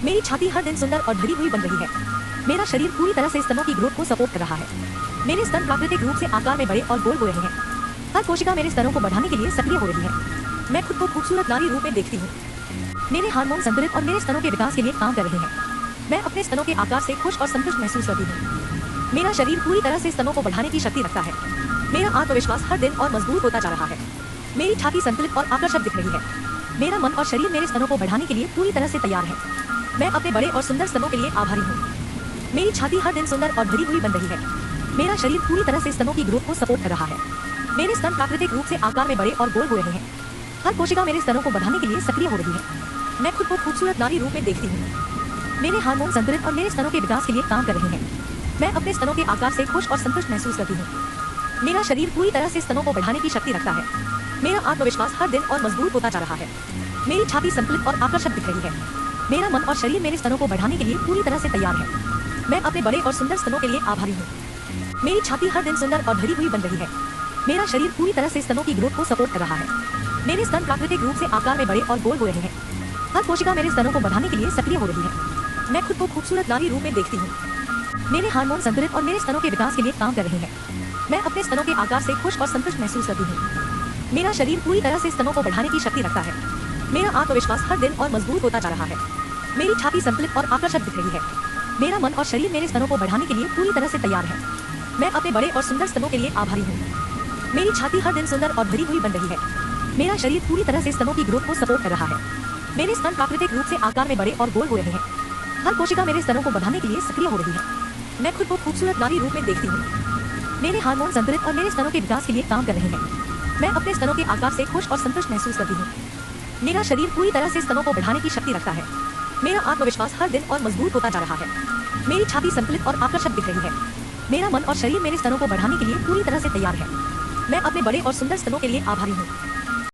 मेरी छाती हर दिन सुंदर और भरी हुई बन रही है। मेरा शरीर पूरी तरह से स्तनों की ग्रोथ को सपोर्ट कर रहा है। मेरे स्तन प्राकृतिक रूप से आकार में बड़े और गोल हो रहे हैं। हर कोशिका मेरे स्तनों को बढ़ाने के लिए सक्रिय हो रही है। मैं खुद को खूबसूरत नारी रूप में देखती हूँ। मेरे हार्मोन संतुलित और मेरे स्तनों के विकास के लिए काम कर रहे हैं। मैं अपने स्तनों के आकार से खुश और संतुष्ट महसूस करती हूँ। मेरा शरीर पूरी तरह से स्तनों को बढ़ाने की शक्ति रखता है। मेरा आत्मविश्वास हर दिन और मजबूत होता जा रहा है। मेरी छाती संतुलित और आकर्षक दिख रही है। मेरा मन और शरीर मेरे स्तनों को बढ़ाने के लिए पूरी तरह से तैयार है। मैं अपने बड़े और सुंदर स्तनों के लिए आभारी हूँ। मेरी छाती हर दिन सुंदर और भरी हुई बन रही है। मेरा शरीर पूरी तरह से स्तनों की ग्रोथ को सपोर्ट कर रहा है। मेरे स्तन प्राकृतिक रूप से आकार में बड़े और गोल हो रहे हैं। हर कोशिका मेरे स्तनों को बढ़ाने के लिए सक्रिय हो रही है। मैं खुद को खूबसूरत नारी रूप में देखती हूँ। मेरे हार्मोन संतुलित और मेरे स्तनों के विकास के लिए काम कर रहे हैं। मैं अपने स्तनों के आकार से खुश और संतुष्ट महसूस करती हूँ। मेरा शरीर पूरी तरह से स्तनों को बढ़ाने की शक्ति रखता है। मेरा आत्मविश्वास हर दिन और मजबूत होता जा रहा है। मेरी छाती संतुलित और आकर्षक दिख रही है। मेरा मन और शरीर मेरे स्तनों को बढ़ाने के लिए पूरी तरह से तैयार है। मैं अपने बड़े और सुंदर स्तनों के लिए आभारी हूँ। मेरी छाती हर दिन सुंदर और भरी हुई बन रही है। मेरा शरीर पूरी तरह से स्तनों की ग्रोथ को सपोर्ट कर रहा है। मेरे स्तन प्राकृतिक रूप से आकार में बड़े और गोल हो रहे हैं। हर कोशिका मेरे स्तनों को बढ़ाने के लिए सक्रिय हो रही है। मैं खुद को खूबसूरत नारी रूप में देखती हूँ। मेरे हार्मोन संतुलित और मेरे स्तनों के विकास के लिए काम कर रहे हैं। मैं अपने स्तनों के आकार से खुश और संतुष्ट महसूस करती हूँ। मेरा शरीर पूरी तरह से स्तनों को बढ़ाने की शक्ति रखता है। मेरा आत्मविश्वास हर दिन और मजबूत होता जा रहा है। मेरी छाती संतुलित और आकर्षक दिख रही है। मेरा मन और शरीर मेरे स्तनों को बढ़ाने के लिए पूरी तरह से तैयार है। मैं अपने बड़े और सुंदर स्तनों के लिए आभारी हूँ। मेरी छाती हर दिन सुंदर और भरी हुई बन रही है। मेरा शरीर पूरी तरह से स्तनों की ग्रोथ को सपोर्ट कर रहा है। मेरे स्तन प्राकृतिक रूप से आकार में बड़े और गोल हो रहे हैं। हर कोशिका मेरे स्तनों को बढ़ाने के लिए सक्रिय हो रही है। मैं खुद को खूबसूरत नारी रूप में देखती हूँ। मेरे हार्मोन संतुलित और मेरे स्तनों के विकास के लिए काम कर रहे हैं। मैं अपने स्तनों के आकार से खुश और संतुष्ट महसूस करती हूँ। मेरा शरीर पूरी तरह से स्तनों को बढ़ाने की शक्ति रखता है। मेरा आत्मविश्वास हर दिन और मजबूत होता जा रहा है। मेरी छाती संतुलित और आकर्षक दिख रही है। मेरा मन और शरीर मेरे स्तनों को बढ़ाने के लिए पूरी तरह से तैयार है। मैं अपने बड़े और सुंदर स्तनों के लिए आभारी हूँ।